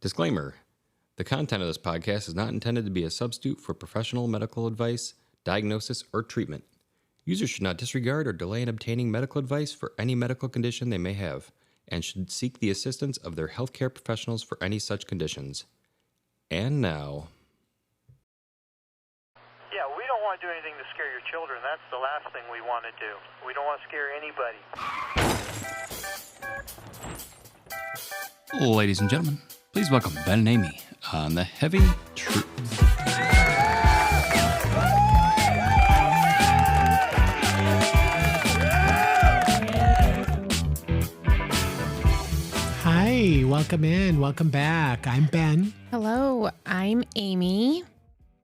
Disclaimer: the content of this podcast is not intended to be a substitute for professional medical advice, diagnosis, or treatment. Users should not disregard or delay in obtaining medical advice for any medical condition they may have, and should seek the assistance of their healthcare professionals for any such conditions. And now... Yeah, we don't want to do anything to scare your children. That's the last thing we want to do. We don't want to scare anybody. Ladies and gentlemen, please welcome Ben and Amy on The Heavy Truth. Hi, welcome in, welcome back. I'm Ben. Hello, I'm Amy.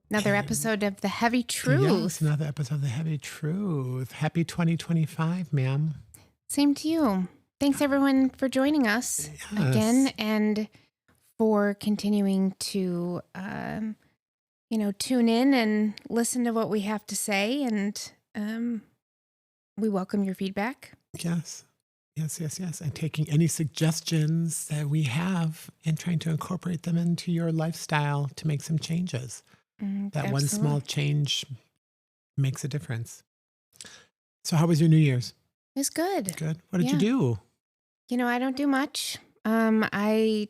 Another episode of The Heavy Truth. Yes, another episode of The Heavy Truth. Happy 2025, ma'am. Same to you. Thanks everyone for joining us again and for continuing to, tune in and listen to what we have to say. And we welcome your feedback. Yes. And taking any suggestions that we have and trying to incorporate them into your lifestyle to make some changes. That Absolutely. one small change makes a difference. So how was your New Year's? It's good. Good. What did you do? I don't do much. I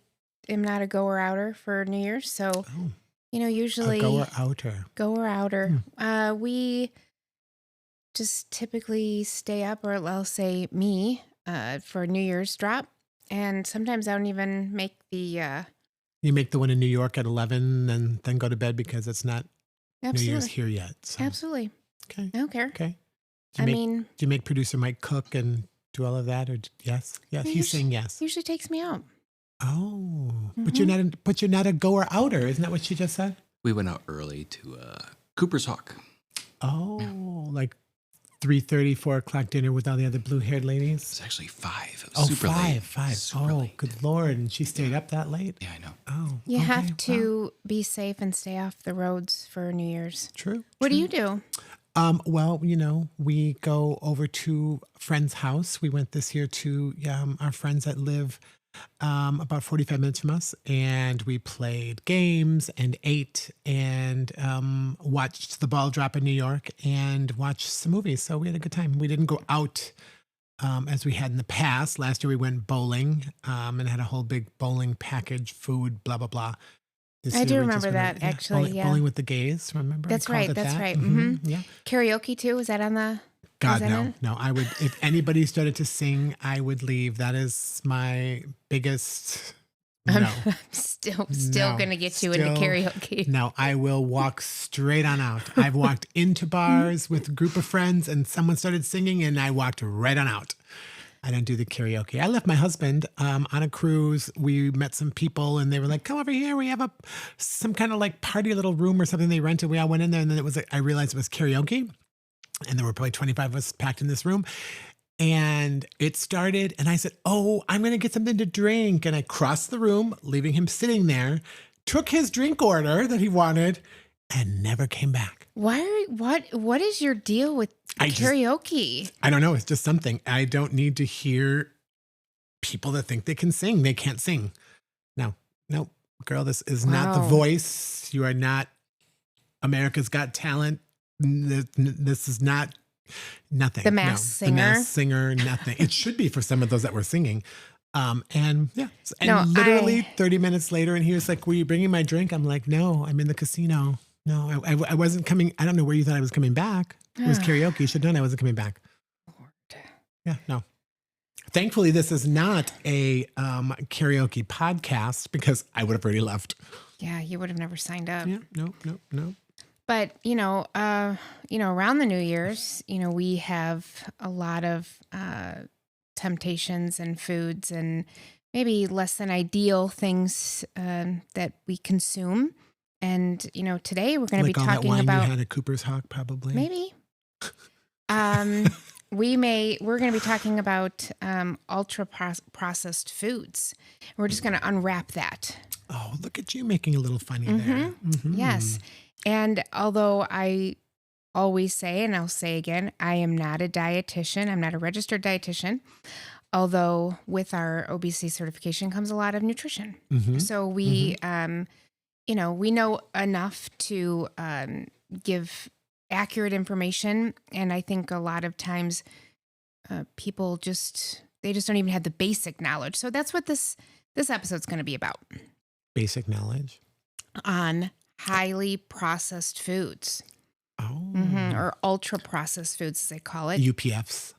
am not a goer-outer for New Year's. So, usually... A goer-outer. Goer-outer. We just typically stay up, or I'll say me, for New Year's drop. And sometimes I don't even make the... You make the one in New York at 11 and then go to bed because it's not Absolutely. New Year's here yet. So. Absolutely. Okay. I don't care. Okay. Do you make producer Mike cook and do all of that? Or yes? Yes. He's saying yes. Usually takes me out. Oh, but you're not a goer outer. Isn't that what she just said? We went out early to Cooper's Hawk. Oh, like 3:30, 4 o'clock dinner with all the other blue-haired ladies? It's actually 5. It was super late. 5. Super late. Good Lord. And she stayed up that late? Yeah, I know. Oh, You okay. have to be safe and stay off the roads for New Year's. True. What do you do? Well, we go over to a friend's house. We went this year to our friends that live about 45 minutes from us, and we played games and ate and watched the ball drop in New York and watched some movies. So we had a good time. We didn't go out as we had in the past. Last year we went bowling and had a whole big bowling package, food, blah, blah, blah. I do remember that, actually. Bowling with the gays, remember? That's right. Mm-hmm. Yeah. Karaoke too? Is that on the... God, no. I would, if anybody started to sing, I would leave. That is my biggest, no. I'm still going to get you into karaoke. No, I will walk straight on out. I've walked into bars with a group of friends and someone started singing and I walked right on out. I don't do the karaoke. I left my husband on a cruise. We met some people and they were like, come over here. We have some kind of like party little room or something they rented. We all went in there and then I realized it was karaoke. And there were probably 25 of us packed in this room. And it started and I said, oh, I'm going to get something to drink. And I crossed the room, leaving him sitting there, took his drink order that he wanted and never came back. What is your deal with karaoke? I don't know. It's just something. I don't need to hear people that think they can sing. They can't sing. No, girl, this is not The Voice. You are not America's Got Talent. This is not nothing. The Masked Singer. The Masked Singer, nothing. It should be for some of those that were singing. Literally 30 minutes later, and he was like, were you bringing my drink? I'm like, no, I'm in the casino. No, I wasn't coming. I don't know where you thought I was coming back. It was karaoke. You should have known I wasn't coming back. Lord. Yeah, no. Thankfully, this is not a karaoke podcast because I would have already left. Yeah, you would have never signed up. Yeah, no. But, around the New Year's, we have a lot of temptations and foods and maybe less than ideal things that we consume. And, today we're going to be talking all that wine about... you had at Cooper's Hawk, probably. Maybe. We're going to be talking about ultra processed foods. We're just going to unwrap that. Oh, look at you making a little funny there. Mm-hmm. Yes. And although I always say, and I'll say again, I am not a dietitian. I'm not a registered dietitian. although with our obesity certification comes a lot of nutrition. Mhm. So we, we know enough to give accurate information. And I think a lot of times people they just don't even have the basic knowledge. So that's what this episode's going to be about, Basic knowledge. on highly processed foods. Oh. Or ultra processed foods, as they call it. UPFs.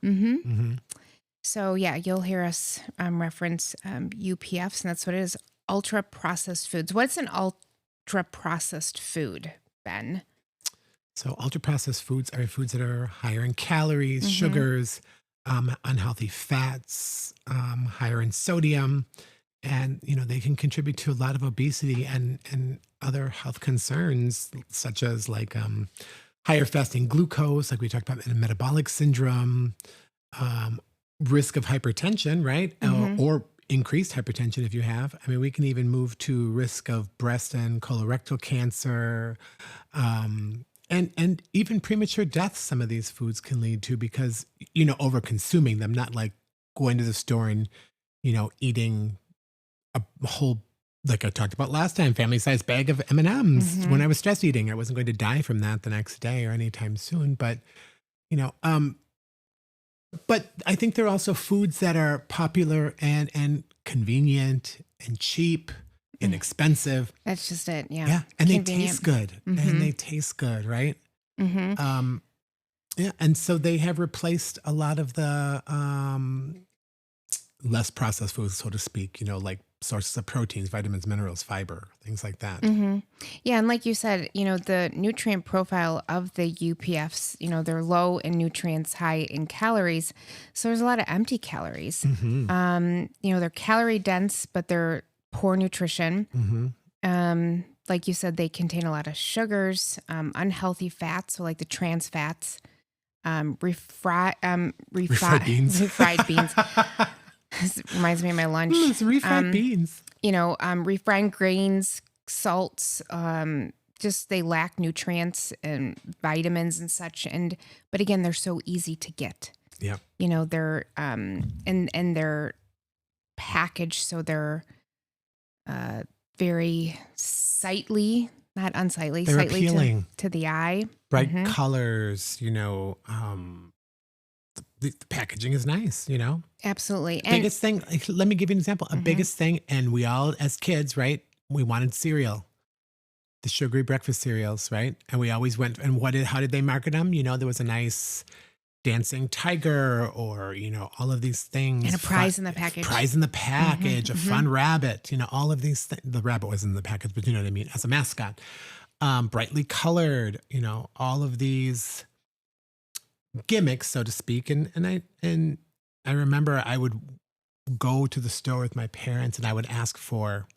So yeah, you'll hear us reference UPFs, and that's what it is, ultra processed foods. What's an ultra processed food, Ben? So ultra processed foods are foods that are higher in calories, sugars, unhealthy fats, higher in sodium, and they can contribute to a lot of obesity and other health concerns, such as like higher fasting glucose, like we talked about, and metabolic syndrome, risk of hypertension, right? Or increased hypertension if you have. I mean, we can even move to risk of breast and colorectal cancer, and even premature death. Some of these foods can lead to, because over consuming them, not like going to the store and eating a whole, like I talked about last time, family-sized bag of M&Ms when I was stress eating. I wasn't going to die from that the next day or anytime soon, but but I think there are also foods that are popular and convenient and cheap, inexpensive. That's just it. Yeah. Yeah, and Convenient. they taste good. And they taste good, right? Yeah, and so they have replaced a lot of the less processed foods, so to speak, like sources of proteins, vitamins, minerals, fiber, things like that. Yeah, and like you said, the nutrient profile of the UPFs, they're low in nutrients, high in calories. So there's a lot of empty calories. They're calorie dense, but they're poor nutrition. Like you said, they contain a lot of sugars, unhealthy fats, so like the trans fats, refried beans. Refried beans. This reminds me of my lunch. It's refried beans. Refined grains, salts, just they lack nutrients and vitamins and such. But again, they're so easy to get. Yeah. They're and they're packaged so they're very sightly, not unsightly, They're sightly appealing to the eye. Bright colors, the packaging is nice, Absolutely. And biggest thing, like, let me give you an example. A biggest thing, and we all, as kids, right, we wanted cereal, the sugary breakfast cereals, right? And we always went, and how did they market them? There was a nice dancing tiger, or, all of these things. And a prize in the package. Prize in the package, a fun rabbit, all of these things. The rabbit was in the package, but you know what I mean, as a mascot. Brightly colored, all of these gimmicks, so to speak. And I remember I would go to the store with my parents and I would ask for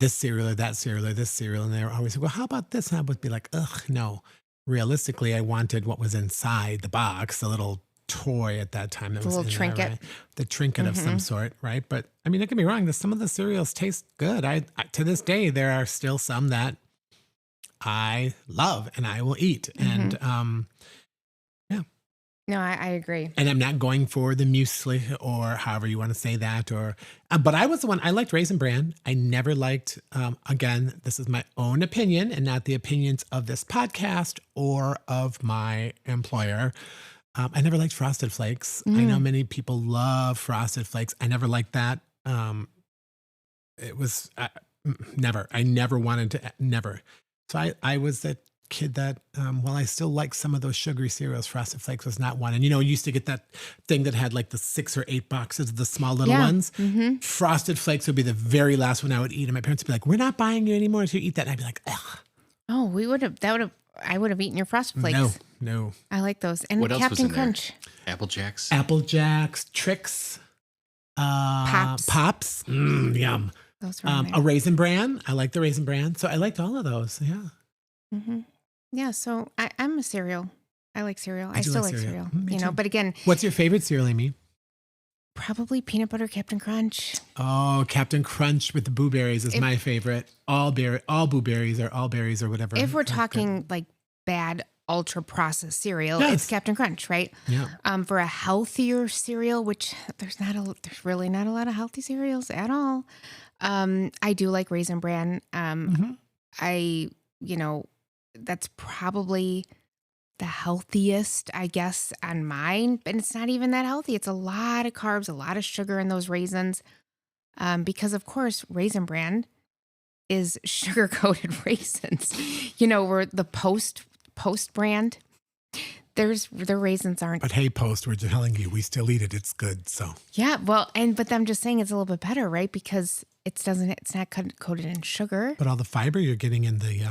this cereal or that cereal or this cereal. And they were always like, well, how about this? And I would be like, ugh, no. Realistically, I wanted what was inside the box, the little toy at that time. That the was little trinket. There, right? The trinket of some sort, right? But I mean, don't get me wrong, some of the cereals taste good. I to this day, there are still some that I love and I will eat. And No, I agree. And I'm not going for the muesli or however you want to say that, but I was the one, I liked Raisin Bran. I never liked, again, this is my own opinion and not the opinions of this podcast or of my employer. I never liked Frosted Flakes. I know many people love Frosted Flakes. I never liked that. It was never, I never wanted to, never. So I was that kid that, while I still like some of those sugary cereals, Frosted Flakes was not one. And you used to get that thing that had like the 6 or 8 boxes of the small little ones. Frosted Flakes would be the very last one I would eat. And my parents would be like, we're not buying you anymore to eat that. And I'd be like, ugh. Oh, I would have eaten your Frosted Flakes. No. I like those. And What else was Captain in there? Crunch. Apple Jacks. Apple Jacks, Trix, Pops. Yum. Those were in there. A Raisin Bran. I like the Raisin Bran. So I liked all of those. Yeah. Yeah, so I'm a cereal. I like cereal. I do still like like cereal. cereal. Me too. But again, What's your favorite cereal, Amy? probably peanut butter Captain Crunch. Oh, Captain Crunch with the blueberries is my favorite. All blueberries or all berries or whatever. If we're That's talking good. like bad ultra processed cereal, Yes. it's Captain Crunch, right? Yeah. For a healthier cereal, which there's really not a lot of healthy cereals at all. I do like Raisin Bran. I, that's probably the healthiest, I guess, on mine, but it's not even that healthy. It's a lot of carbs, a lot of sugar in those raisins. Because of course, Raisin Bran is sugar coated raisins. We're the post brand. The raisins aren't. But hey, Post, we're telling you, we still eat it. It's good. So Yeah, well, but I'm just saying it's a little bit better, right? Because it's not coated in sugar. but all the fiber you're getting in the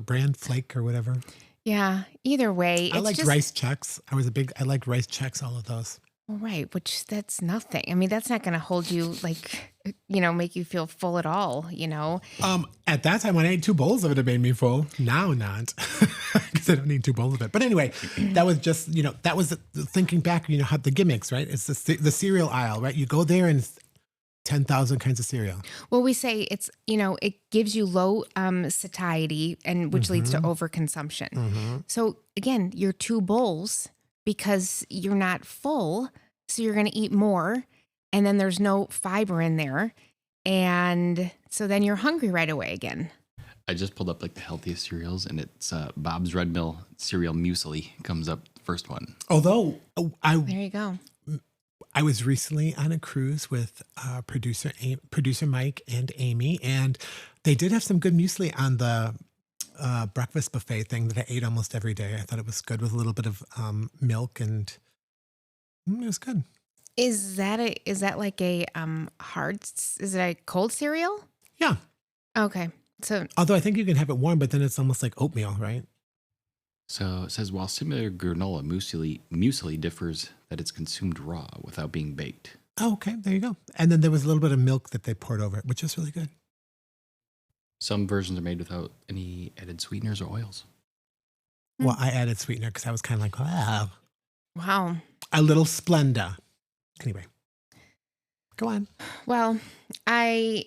brand flake or whatever. Yeah. Either way, I liked rice checks. I liked rice checks, all of those. Right, which that's nothing. I mean, that's not going to hold you make you feel full at all, At that time when I ate 2 bowls of it made me full. Now not, because I don't need 2 bowls of it. But anyway, that was just, that was thinking back, how the gimmicks, right? It's the cereal aisle, right? You go there and it's 10,000 kinds of cereal. Well, we say it's, it gives you low satiety and which leads to overconsumption. So again, your 2 bowls, because you're not full, so you're going to eat more, and then there's no fiber in there, and so then you're hungry right away again. I just pulled up the healthiest cereals, and it's Bob's Red Mill cereal muesli comes up first one. Although There you go. I was recently on a cruise with producer Mike and Amy, and they did have some good muesli on the breakfast buffet thing that I ate almost every day. I thought it was good with a little bit of milk, and it was good. Is that like a is it a cold cereal? Yeah. Okay. So Although I think you can have it warm, but then it's almost like oatmeal, right? So it says, while similar granola, muesli differs that it's consumed raw without being baked. Oh, okay. There you go. And then there was a little bit of milk that they poured over it, which is really good. Some versions are made without any added sweeteners or oils. Well, I added sweetener because I was kind of like, wow. A little Splenda. Anyway, go on. Well, I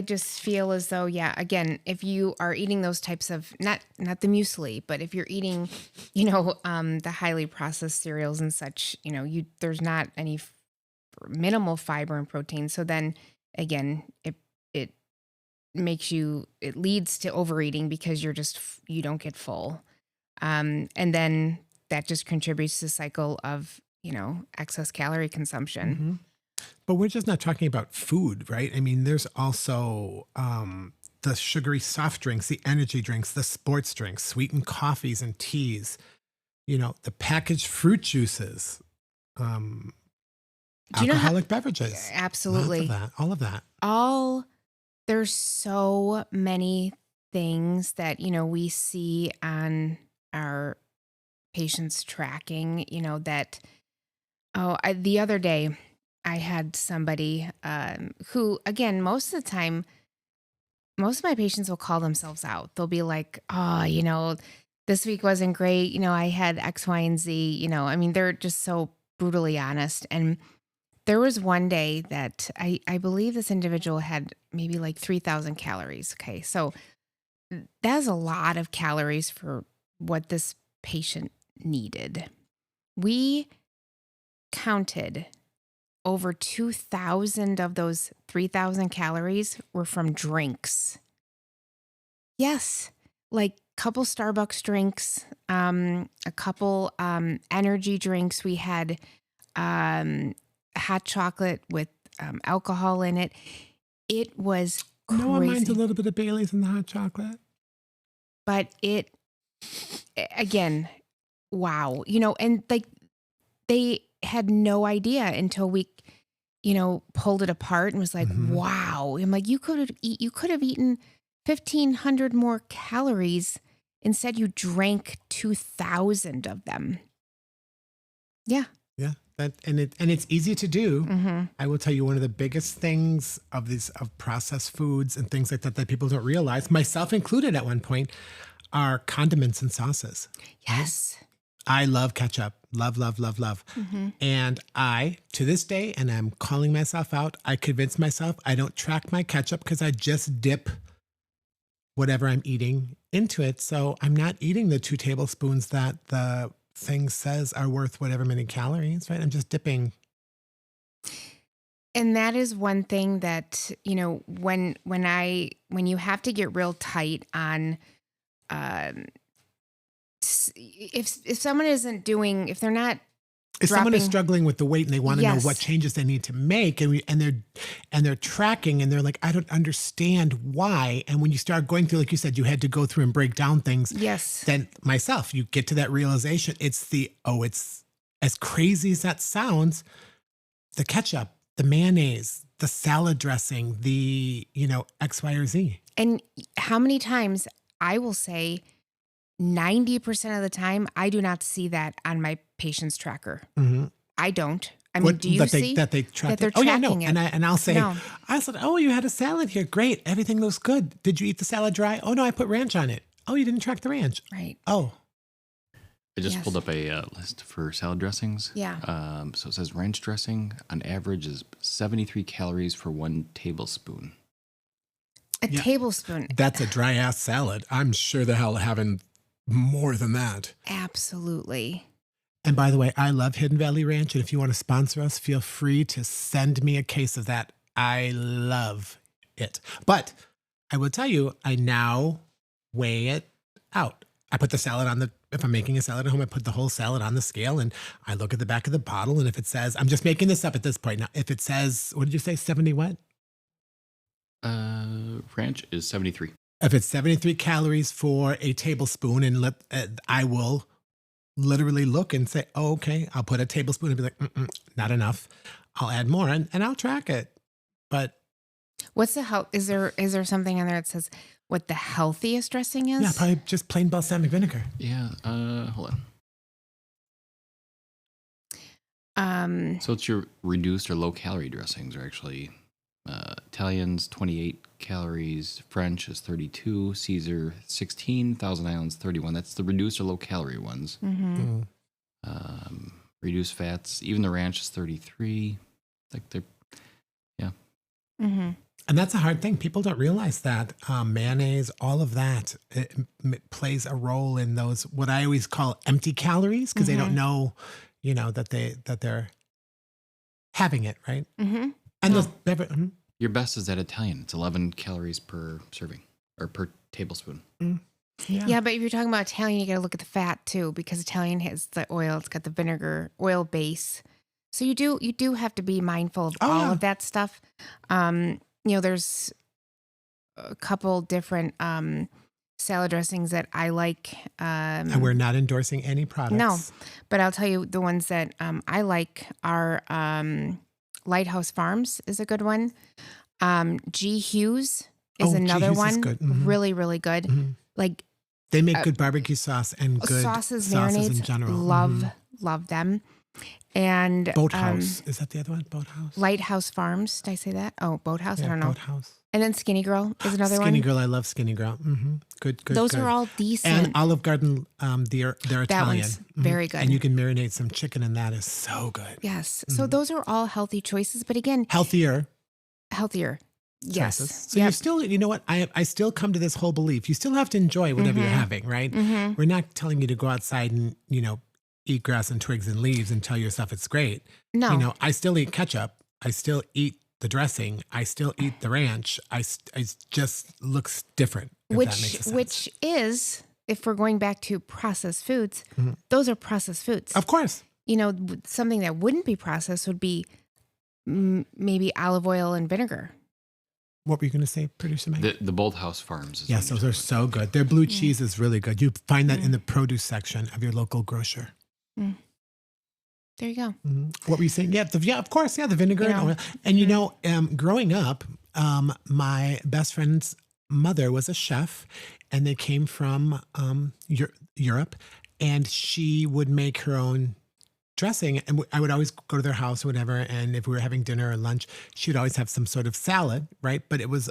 just feel as though, again, if you are eating those types of, not the muesli, but if you're eating, the highly processed cereals and such, there's not any minimal fiber and protein. So then again, it leads to overeating because you don't get full. And then that just contributes to the cycle of, excess calorie consumption. Mm-hmm. But we're just not talking about food, right? I mean, there's also the sugary soft drinks, the energy drinks, the sports drinks, sweetened coffees and teas, the packaged fruit juices, alcoholic beverages. Absolutely. All of that. There's so many things that, we see on our patients tracking, that, the other day I had somebody who, again, most of the time, most of my patients will call themselves out. They'll be like, this week wasn't great. I had X, Y, and Z, they're just so brutally honest. And there was one day that I believe this individual had maybe 3,000 calories. Okay. So that's a lot of calories for what this patient needed. We counted over 2,000 of those 3,000 calories were from drinks. Yes. Couple Starbucks drinks, a couple energy drinks. We had hot chocolate with alcohol in it. It was crazy. No one minds a little bit of Bailey's in the hot chocolate. But again, wow. And they had no idea until we, pulled it apart and was like, wow. I'm like, you could have eaten 1,500 more calories. Instead, you drank 2,000 of them. Yeah. Yeah. And it's easy to do. Mm-hmm. I will tell you, one of the biggest things of processed foods and things like that people don't realize, myself included at one point, are condiments and sauces. Yes. I love ketchup. Love, love, love, love. Mm-hmm. And I, to this day, and I'm calling myself out, I convince myself I don't track my ketchup because I just dip whatever I'm eating into it. So I'm not eating the 2 tablespoons that the thing says are worth whatever many calories, right? I'm just dipping. And that is one thing that, when you have to get real tight on, if someone isn't doing, if they're not If someone is dropping, struggling with the weight and they want to know what yes, changes they need to make, and they're tracking and they're like, I don't understand why. And when you start going through, like you said, you had to go through and break down things. yes, Then myself, you get to that realization. It's as crazy as that sounds, the ketchup, the mayonnaise, the salad dressing, the, X, Y, or Z. and how many times I will say 90% of the time, I do not see that on my patient's tracker. Mhm. I don't. I mean, do you see that they track that they're it? Oh yeah, no. tracking it? And I'll say, No. I said, oh, you had a salad here. Great, everything looks good. Did you eat the salad dry? Oh no, I put ranch on it. Oh, you didn't track the ranch. Right. Oh, I just Yes. pulled up a list for salad dressings. Yeah. So it says ranch dressing on average is 73 calories for 1 tablespoon. A Yeah. tablespoon. that's a dry ass salad. I'm sure the hell having more than that. Absolutely. And by the way, I love Hidden Valley Ranch. And if you want to sponsor us, feel free to send me a case of that. I love it. But I will tell you, I now weigh it out. I put the salad if I'm making a salad at home, I put the whole salad on the scale and I look at the back of the bottle. And if it says, I'm just making this up at this point now. If it says, what did you say, 70 what? Ranch is 73. If it's 73 calories for a tablespoon, and I will literally look and say, oh, okay, I'll put a tablespoon and be like, not enough. I'll add more and I'll track it. But What's the health? Is there something on there that says what the healthiest dressing is? yeah, probably just plain balsamic vinegar. Yeah, hold on. So it's your reduced or low calorie dressings are actually Italian's 28 calories, French is 32, Caesar 16, Thousand Islands 31. That's the reduced or low calorie ones. Mm-hmm. Reduced fats, even the ranch is 33. Like they're, yeah. Mm-hmm. And that's a hard thing. People don't realize that mayonnaise, all of that, it plays a role in those, what I always call empty calories, because they don't know, that they're having it, right? Mm-hmm. And No. those Your best is that Italian. It's 11 calories per serving or per tablespoon. Yeah, but if you're talking about Italian, you got to look at the fat too, because Italian has the oil. It's got the vinegar oil base, so you do have to be mindful of all of that stuff. There's a couple different salad dressings that I like. And we're not endorsing any products. No, but I'll tell you the ones that I like are Lighthouse Farms is a good one. G. Hughes is another Hughes one. is good. Mhm. Really, really good. Mhm. Like They make good barbecue sauce and good sauces, sauces marinades. in general. Love them. And Boathouse. Is that the other one? Boathouse? Lighthouse Farms. Did I say that? Oh, Boathouse. Yeah, I don't know. Boathouse. And then Skinny Girl is another Skinny one. Girl. I love Skinny Girl. Good. Those good. are all decent. And Olive Garden, they're Italian. That one's very good. And you can marinate some chicken, and that is so good. Yes. So those are all healthy choices. But again, Healthier healthier. Yes. choices. So you're still, you know what? I still come to this whole belief. You still have to enjoy whatever you're having, right? Mm-hmm. We're not telling you to go outside and, eat grass and twigs and leaves and tell yourself it's great. No. I still eat ketchup. I still eat the dressing. I still eat the ranch. It just looks different. If that makes sense. Which is, if we're going back to processed foods, those are processed foods. Of course. Something that wouldn't be processed would be maybe olive oil and vinegar. What were you going to say, producer Mike? The Boathouse Farms. Is Yes, what those you're are talking so good. Their blue cheese is really good. You find that in the produce section of your local grocer. There you go. What were you saying? Yeah, of course. Yeah, the vinegar and oil. And growing up, my best friend's mother was a chef, and they came from Europe, and she would make her own dressing. And I would always go to their house or whatever, and if we were having dinner or lunch, she would always have some sort of salad, right? But it was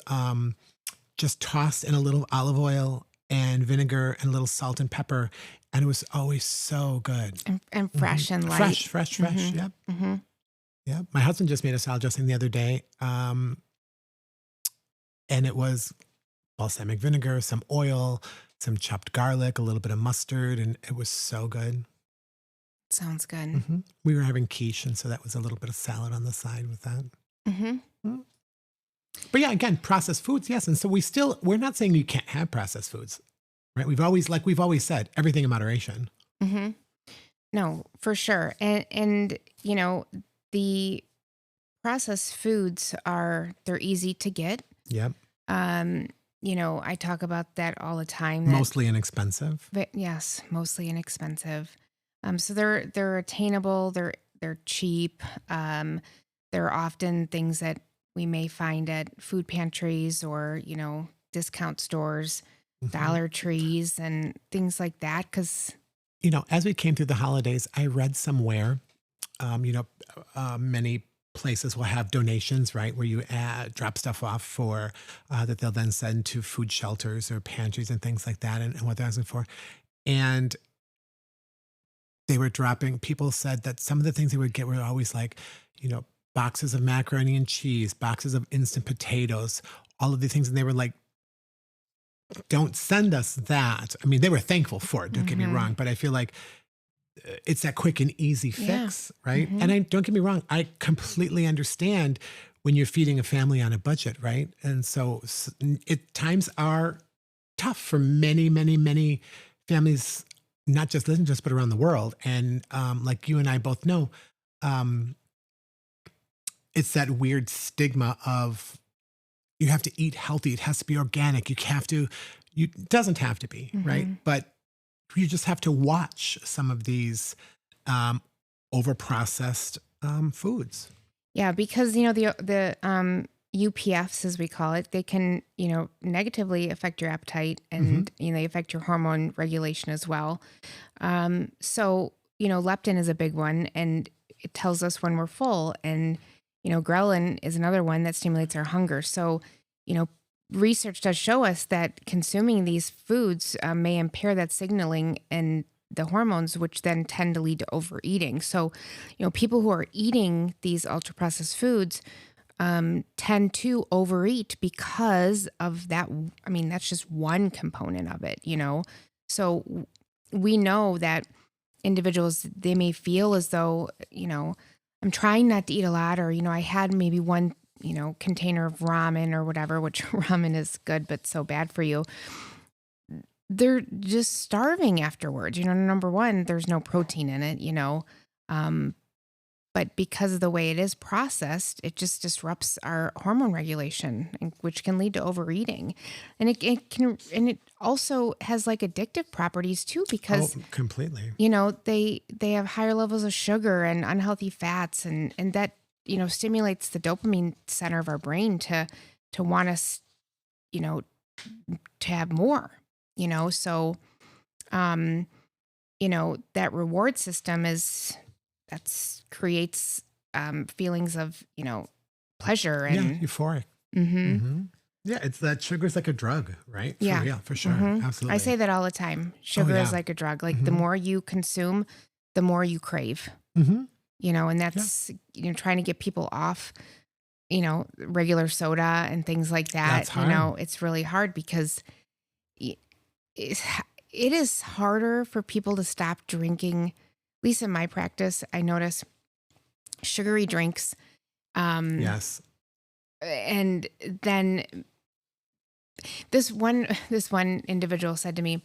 just tossed in a little olive oil and vinegar and a little salt and pepper. And it was always so good. And fresh and light. Fresh. Yep. Yeah. My husband just made a salad dressing the other day. And it was balsamic vinegar, some oil, some chopped garlic, a little bit of mustard, and it was so good. Sounds good. We were having quiche, and so that was a little bit of salad on the side with that. Mm. But yeah, again, processed foods, yes. And so we're not saying you can't have processed foods, right? We've always said, everything in moderation. No, for sure. And the processed foods they're easy to get. Yep. I talk about that all the time. Mostly inexpensive. But yes, mostly inexpensive. So they're attainable. They're cheap. They're often things that we may find at food pantries or discount stores, Dollar Trees, and things like that. Because as we came through the holidays, I read somewhere, many places will have donations, right, where you drop stuff off for that they'll then send to food shelters or pantries and things like that, and what they're asking for. And they were dropping, people said that some of the things they would get were always like, boxes of macaroni and cheese, boxes of instant potatoes, all of these things. And they were like, don't send us that. I mean, they were thankful for it, don't get me wrong, but I feel like it's that quick and easy fix, right? And don't get me wrong, I completely understand when you're feeding a family on a budget, right? And so times are tough for many, many, many families, not just Lisbon, but around the world. And like you and I both know, it's that weird stigma of you have to eat healthy. It has to be organic. It doesn't have to be, right? But you just have to watch some of these overprocessed foods. Yeah, because the UPFs, as we call it, they can negatively affect your appetite, and they affect your hormone regulation as well. So leptin is a big one, and it tells us when we're full, and ghrelin is another one that stimulates our hunger. So research does show us that consuming these foods may impair that signaling and the hormones, which then tend to lead to overeating. So, people who are eating these ultra processed foods tend to overeat because of that. I mean, that's just one component of it, So we know that individuals, they may feel as though, I'm trying not to eat a lot, or, I had maybe one container of ramen or whatever, which ramen is good, but so bad for you. They're just starving afterwards. Number one, there's no protein in it, but because of the way it is processed, it just disrupts our hormone regulation, which can lead to overeating. And it also has like addictive properties too, because completely, they have higher levels of sugar and unhealthy fats, and that stimulates the dopamine center of our brain to want us, to have more, so, that reward system creates feelings of, pleasure and euphoric. Yeah, it's that sugar's like a drug, right? For real, for sure. Absolutely. I say that all the time. Sugar is like a drug. Like the more you consume, the more you crave. And that's, trying to get people off, regular soda and things like that. It's really hard because it is harder for people to stop drinking. At least in my practice, I notice sugary drinks. Yes. And then this one individual said to me,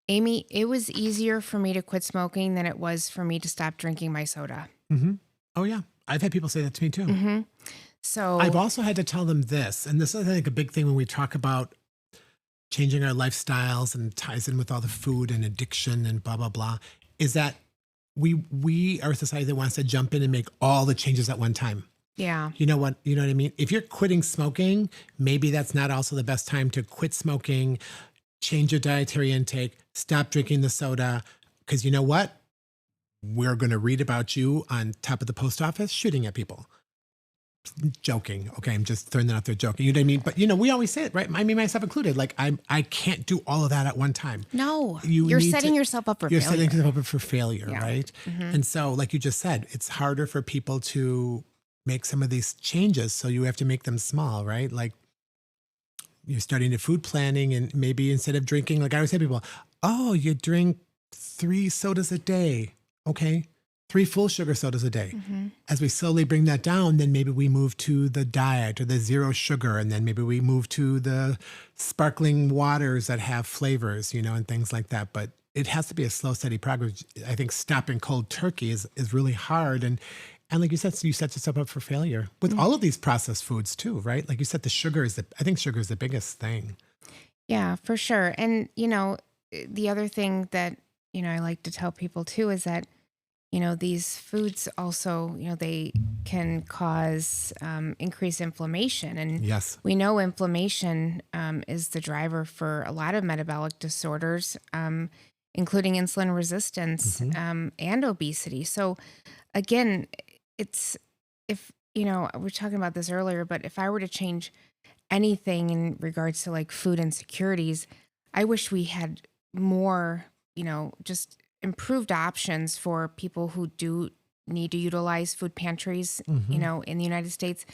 Amy, it was easier for me to quit smoking than it was for me to stop drinking my soda. Oh, yeah. I've had people say that to me too. So I've also had to tell them this, and this is, I think, a big thing when we talk about changing our lifestyles and ties in with all the food and addiction and blah, blah, blah, is that we are a society that wants to jump in and make all the changes at one time. Yeah. You know what I mean? If you're quitting smoking, maybe that's not also the best time to quit smoking, change your dietary intake, stop drinking the soda. Because you know what? We're going to read about you on top of the post office shooting at people. Joking. Okay, I'm just throwing that out there joking. You know what I mean? But we always say it, right? I mean, myself included. Like I can't do all of that at one time. No, you're setting yourself up for failure. You're setting yourself up for failure, Yeah. right? And so, like you just said, it's harder for people to make some of these changes. So you have to make them small, right? Like you're starting to food planning, and maybe instead of drinking, like I always say to people, oh, you drink 3 sodas a day. Okay. 3 full sugar sodas a day. Hmm. As we slowly bring that down, then maybe we move to the diet or the zero sugar. And then maybe we move to the sparkling waters that have flavors, and things like that. But it has to be a slow, steady progress. I think stopping cold turkey is really hard. And like you said, so you set yourself up for failure with all of these processed foods too, right? Like you said, I think sugar is the biggest thing. Yeah, for sure. And, the other thing that, I like to tell people too is that, these foods also, they can cause increased inflammation. And Yes. we know inflammation is the driver for a lot of metabolic disorders, including insulin resistance Hmm. and obesity. So, again, it's if, we were talking about this earlier, but if I were to change anything in regards to like food insecurities, I wish we had more, just improved options for people who do need to utilize food pantries, Hmm. in the United States,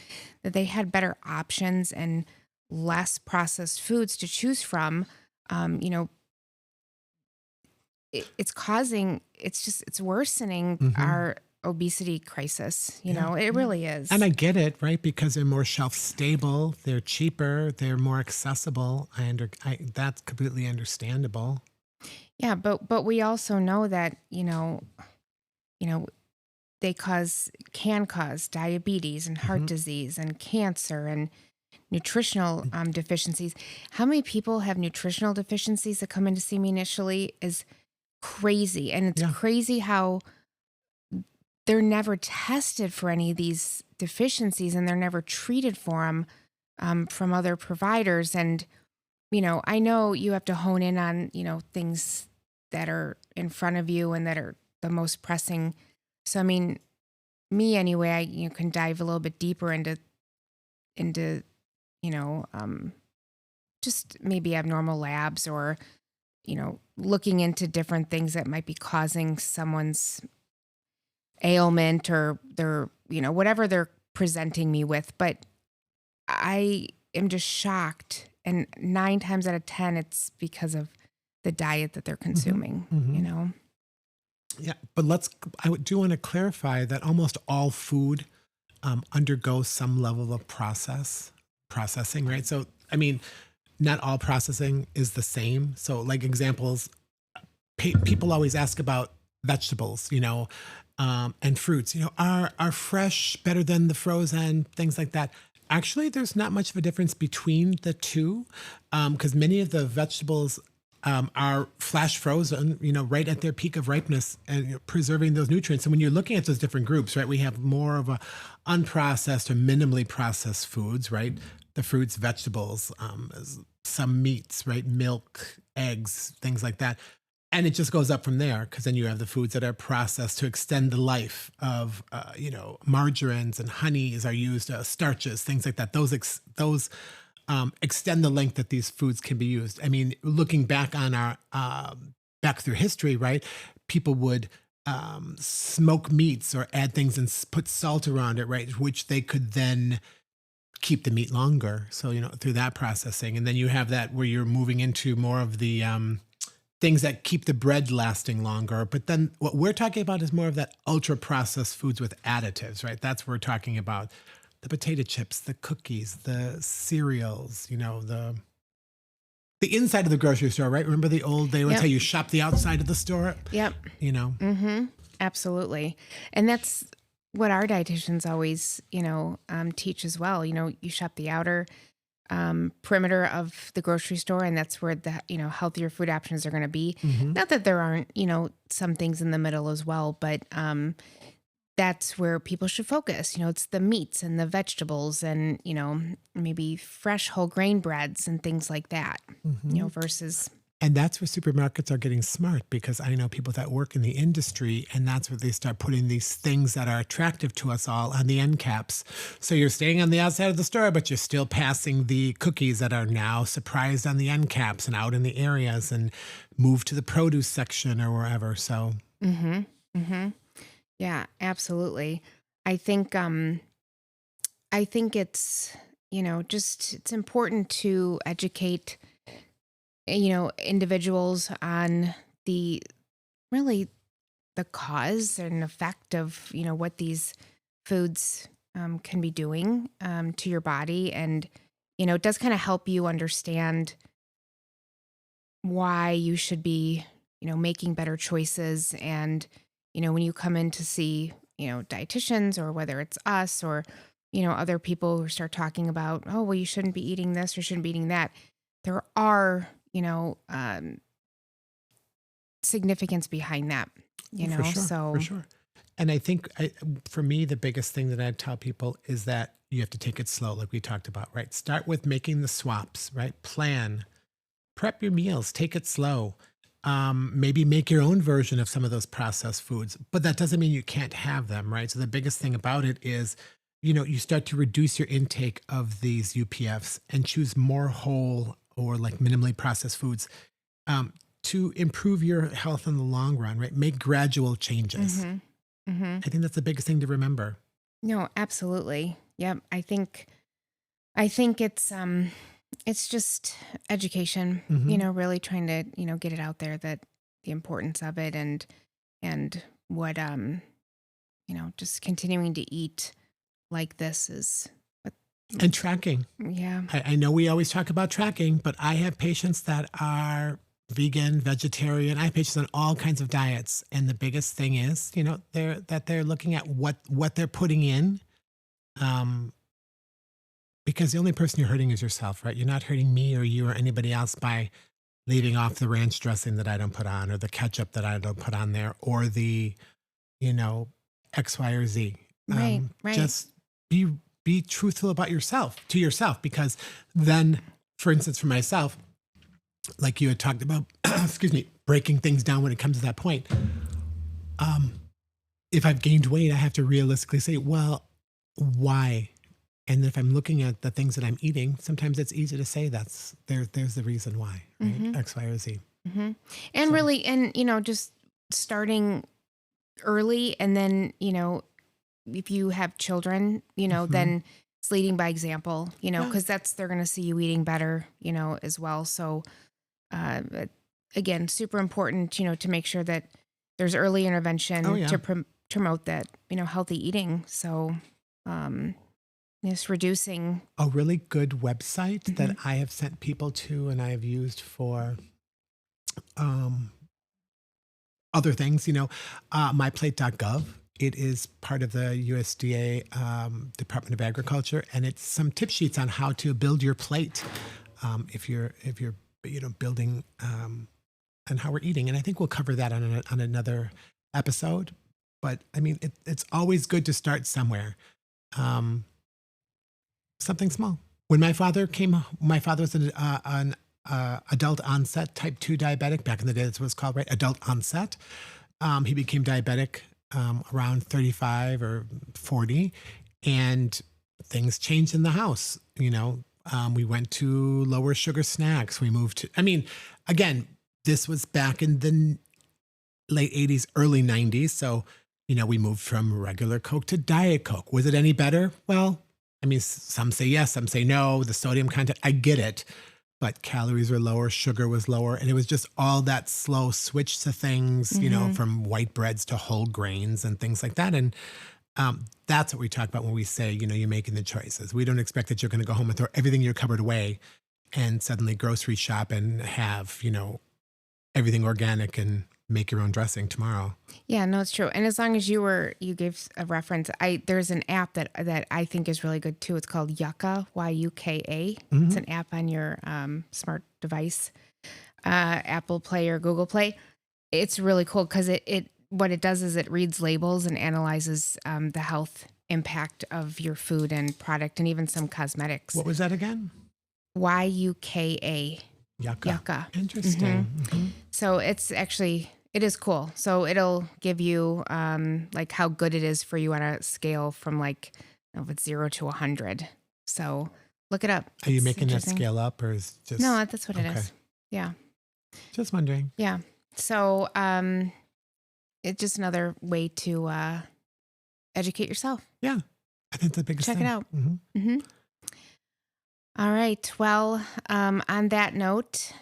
that they had better options and less processed foods to choose from. Um, you know, it's worsening Hmm. our obesity crisis. Yeah. It Yeah. really And is. I get it, right? Because they're more shelf stable, they're cheaper, they're more accessible. That's completely understandable. Yeah, but we also know that, you know, they can cause diabetes and heart Hmm. disease and cancer and nutritional deficiencies. How many people have nutritional deficiencies that come in to see me initially is crazy. And it's Yeah. crazy how they're never tested for any of these deficiencies and they're never treated for them from other providers. And, I know you have to hone in on, things that are in front of you and that are the most pressing. So, I mean, me anyway, I can dive a little bit deeper into you know just maybe abnormal labs or looking into different things that might be causing someone's ailment or their whatever they're presenting me with. But I am just shocked, and 9 times out of 10 it's because of the diet that they're Hmm. consuming. Hmm. Yeah. But do want to clarify that almost all food undergoes some level of processing, right? So, I mean, not all processing is the same. So, like examples, people always ask about vegetables, and fruits. Are fresh better than the frozen? Things like that. Actually, there's not much of a difference between the two, because many of the vegetables are flash frozen, right at their peak of ripeness, and preserving those nutrients. And when you're looking at those different groups, right, we have more of a unprocessed or minimally processed foods, right? The fruits, vegetables, some meats, right? Milk, eggs, things like that. And it just goes up from there because then you have the foods that are processed to extend the life of, margarines and honeys are used, starches, things like that. Those extend the length that these foods can be used. I mean, looking back on our back through history, right? People would smoke meats or add things and put salt around it, right? Which they could then keep the meat longer. So, through that processing. And then you have that where you're moving into more of the things that keep the bread lasting longer. But then what we're talking about is more of that ultra processed foods with additives, right? That's what we're talking about. The potato chips, the cookies, the cereals, the inside of the grocery store, right? Remember they would Yep. tell you shop the outside of the store, Yep. you know. Absolutely. And that's what our dietitians always, teach as well. You shop the outer perimeter of the grocery store, and that's where the, healthier food options are going to be. Hmm. Not that there aren't, some things in the middle as well, but that's where people should focus. It's the meats and the vegetables and, maybe fresh whole grain breads and things like that, Hmm. versus. And that's where supermarkets are getting smart because I know people that work in the industry, and that's where they start putting these things that are attractive to us all on the end caps. So you're staying on the outside of the store, but you're still passing the cookies that are now surprised on the end caps and out in the areas and move to the produce section or wherever. So, Mm-hmm. Mm-hmm. Yeah, absolutely. I think I think it's just it's important to educate, individuals on the really the cause and effect of, what these foods can be doing to your body. And, it does kind of help you understand why you should be, making better choices. And, when you come in to see, dietitians, or whether it's us or, other people who start talking about, oh, well, you shouldn't be eating this or shouldn't be eating that. There are, significance behind that, For sure, so. for sure. And I think for me, the biggest thing that I tell people is that you have to take it slow, like we talked about, right? Start with making the swaps, right? Plan, prep your meals, take it slow. Maybe make your own version of some of those processed foods, but that doesn't mean you can't have them, right? So the biggest thing about it is, you start to reduce your intake of these UPFs and choose more whole or like minimally processed foods to improve your health in the long run, right? Make gradual changes. I think that's the biggest thing to remember. No, absolutely. Yep. I think it's just education, really trying to, get it out there, that the importance of it, and what just continuing to eat like this is what. And tracking. Yeah. I know we always talk about tracking, but I have patients that are vegan, vegetarian. I have patients on all kinds of diets. And the biggest thing is, they're looking at what they're putting in. Because the only person you're hurting is yourself, right? You're not hurting me or you or anybody else by leaving off the ranch dressing that I don't put on, or the ketchup that I don't put on there, or the, X, Y, or Z. Right. Just be truthful about to yourself, because then, for instance, for myself, like you had talked about, excuse me, breaking things down when it comes to that point. If I've gained weight, I have to realistically say, well, why? And if I'm looking at the things that I'm eating, sometimes it's easy to say there's the reason why, right? X, Y, or Z. And so. Really, and, just starting early, and then, if you have children, then it's leading by example, because they're going to see you eating better, as well. So, again, super important, to make sure that there's early intervention to promote that, healthy eating. So, just reducing. A really good website that I have sent people to and I have used for other things, myplate.gov. It is part of the USDA Department of Agriculture, and it's some tip sheets on how to build your plate if you're building and how we're eating. And I think we'll cover that on another episode. But I mean, it's always good to start somewhere. Something small. When my father was an adult onset type 2 diabetic. Back in the day, that's what it's called, right? Adult onset. He became diabetic around 35 or 40, and things changed in the house. We went to lower sugar snacks. We moved to, again, this was back in the late 80s, early 90s. So, we moved from regular Coke to Diet Coke. Was it any better? Well, some say yes, some say no. The sodium content, I get it. But calories were lower, sugar was lower. And it was just all that slow switch to things, from white breads to whole grains and things like that. And that's what we talk about when we say, you're making the choices. We don't expect that you're going to go home and throw everything in your cupboard away and suddenly grocery shop and have, everything organic and make your own dressing tomorrow. Yeah, no, it's true. And as long as you gave a reference, there's an app that I think is really good too. It's called Yuka, Yuka. It's an app on your smart device, Apple Play or Google Play. It's really cool because what it does is it reads labels and analyzes the health impact of your food and product, and even some cosmetics. What was that again? Yuka. Yuka. Interesting. So it is cool. So it'll give you like how good it is for you on a scale from if it's 0 to 100. So look it up. Are you making that scale up, or is just no? That's what it is. Yeah. Just wondering. Yeah. So it's just another way to educate yourself. Yeah, I think the biggest Check thing. it out. All right. Well, on that note,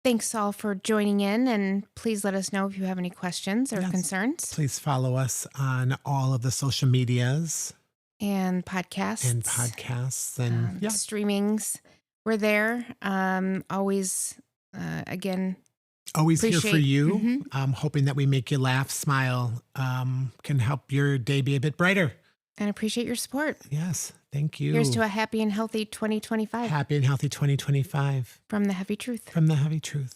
thanks all for joining in, and please let us know if you have any questions or Yes. concerns. Please follow us on all of the social medias And podcasts. and podcasts and Streamings. We're there. Always, again, always here for appreciate- you. Hoping that we make you laugh, smile, can help your day be a bit brighter. and appreciate your support. Yes. Thank you. Here's to a happy and healthy 2025 Happy and healthy 2025 from The Heavy Truth. from The Heavy Truth.